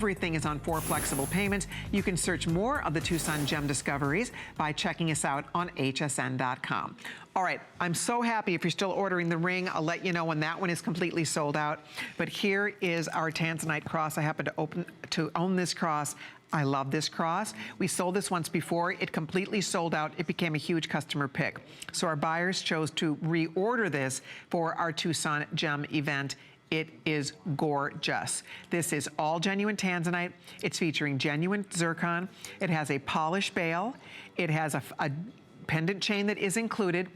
Everything is on 4 flexible payments. You can search more of the Tucson gem discoveries by checking us out on hsn.com. All right, I'm so happy if you're still ordering the ring. I'll let you know when that one is completely sold out. But here is our Tanzanite cross. I happen to own this cross. I love this cross. We sold this once before. It completely sold out. It became a huge customer pick. So our buyers chose to reorder this for our Tucson gem event. It is gorgeous. This is all genuine Tanzanite. It's featuring genuine zircon. It has a polished bail. It has a pendant chain that is included,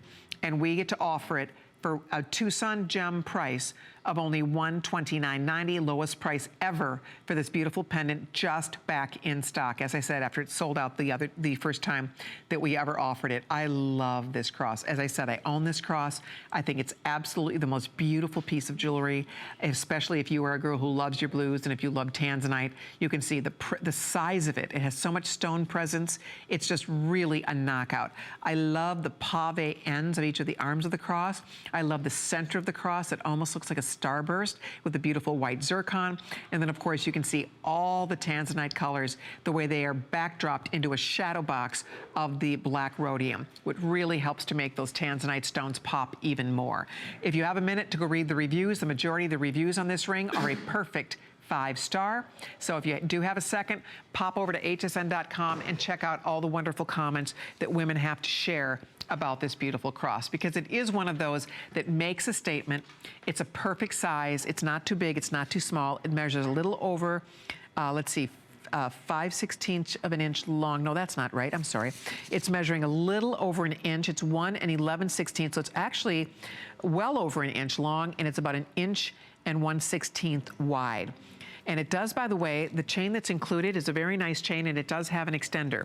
and we get to offer it for a Tucson gem price of only $129.90, lowest price ever for this beautiful pendant, just back in stock. As I said, after it sold out the first time that we ever offered it. I love this cross. As I said, I own this cross. I think it's absolutely the most beautiful piece of jewelry, especially if you are a girl who loves your blues and if you love Tanzanite. You can see the size of it. It has so much stone presence. It's just really a knockout. I love the pave ends of each of the arms of the cross. I love the center of the cross. It almost looks like a starburst with the beautiful white zircon. And then of course you can see all the Tanzanite colors, the way they are backdropped into a shadow box of the black rhodium, which really helps to make those Tanzanite stones pop even more. If you have a minute to go read the reviews, the majority of the reviews on this ring are a perfect 5-star. So if you do have a second, pop over to hsn.com and check out all the wonderful comments that women have to share about this beautiful cross, because it is one of those that makes a statement. It's a perfect size. It's not too big. It's not too small. It measures a little over, let's see, 5/16 of an inch long. No, that's not right. I'm sorry. It's measuring a little over an inch. It's 1 11/16. So it's actually well over an inch long, and it's about 1 1/16 inches wide. And it does, by the way, the chain that's included is a very nice chain, and it does have an extender.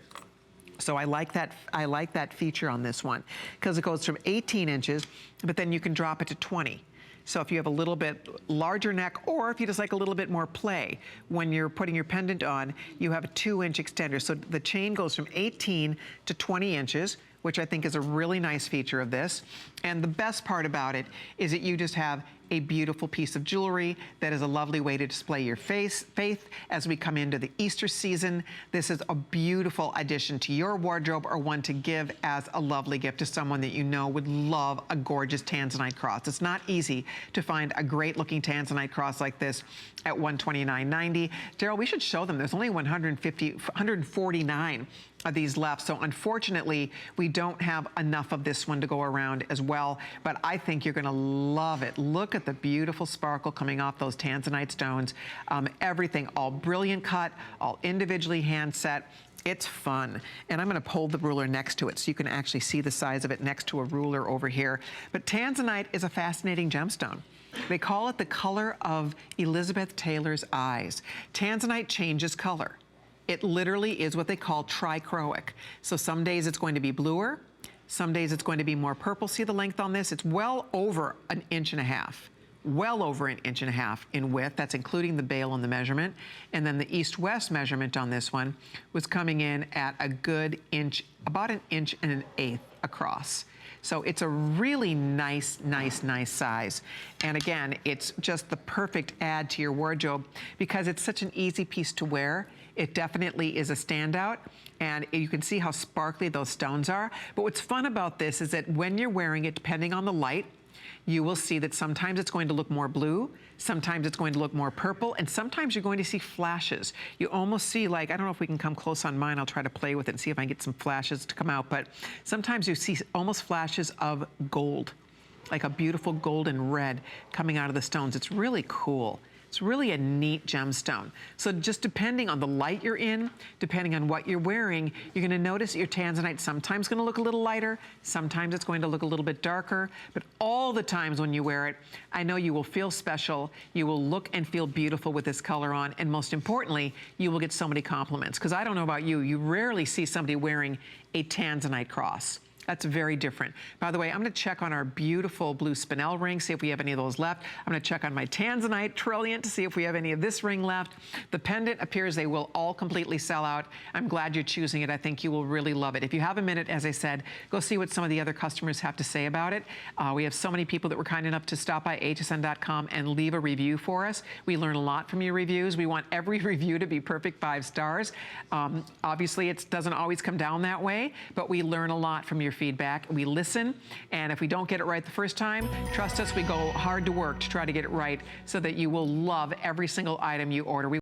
So I like that feature on this one, because it goes from 18 inches, but then you can drop it to 20. So if you have a little bit larger neck, or if you just like a little bit more play, when you're putting your pendant on, you have a 2-inch extender. So the chain goes from 18 to 20 inches, which I think is a really nice feature of this. And the best part about it is that you just have a beautiful piece of jewelry that is a lovely way to display your faith as we come into the Easter season. This is a beautiful addition to your wardrobe, or one to give as a lovely gift to someone that you know would love a gorgeous Tanzanite cross. It's not easy to find a great looking Tanzanite cross like this at $129.90. Daryl, we should show them. There's only 149 of these left. So unfortunately, we don't have enough of this one to go around as well, but I think you're gonna love it. Look at the beautiful sparkle coming off those Tanzanite stones. Everything, all brilliant cut, all individually hand set. It's fun. And I'm gonna hold the ruler next to it so you can actually see the size of it next to a ruler over here. But Tanzanite is a fascinating gemstone. They call it the color of Elizabeth Taylor's eyes. Tanzanite changes color. It literally is what they call trichroic. So some days it's going to be bluer, some days it's going to be more purple. See the length on this? It's well over 1.5 inches. Well over 1.5 inches in width. That's including the bail and the measurement. And then the east-west measurement on this one was coming in at a good inch, about 1 1/8 inches across. So it's a really nice, nice, nice size. And again, it's just the perfect add to your wardrobe because it's such an easy piece to wear. It definitely is a standout, and you can see how sparkly those stones are. But what's fun about this is that when you're wearing it, depending on the light, you will see that sometimes it's going to look more blue, sometimes it's going to look more purple, and sometimes you're going to see flashes. You almost see, like, I don't know if we can come close on mine, I'll try to play with it and see if I can get some flashes to come out, but sometimes you see almost flashes of gold, like a beautiful golden red coming out of the stones. It's really cool. It's really a neat gemstone. So just depending on the light you're in, depending on what you're wearing, you're gonna notice that your Tanzanite sometimes gonna look a little lighter, sometimes it's going to look a little bit darker, but all the times when you wear it, I know you will feel special, you will look and feel beautiful with this color on, and most importantly, you will get so many compliments. Because I don't know about you, you rarely see somebody wearing a Tanzanite cross. That's very different. By the way, I'm gonna check on our beautiful blue spinel ring, see if we have any of those left. I'm gonna check on my Tanzanite Trilliant to see if we have any of this ring left. The pendant appears they will all completely sell out. I'm glad you're choosing it. I think you will really love it. If you have a minute, as I said, go see what some of the other customers have to say about it. We have so many people that were kind enough to stop by hsn.com and leave a review for us. We learn a lot from your reviews. We want every review to be perfect 5 stars. Obviously, it doesn't always come down that way, but we learn a lot from your feedback. We listen, and if we don't get it right the first time, trust us, we go hard to work to try to get it right so that you will love every single item you order.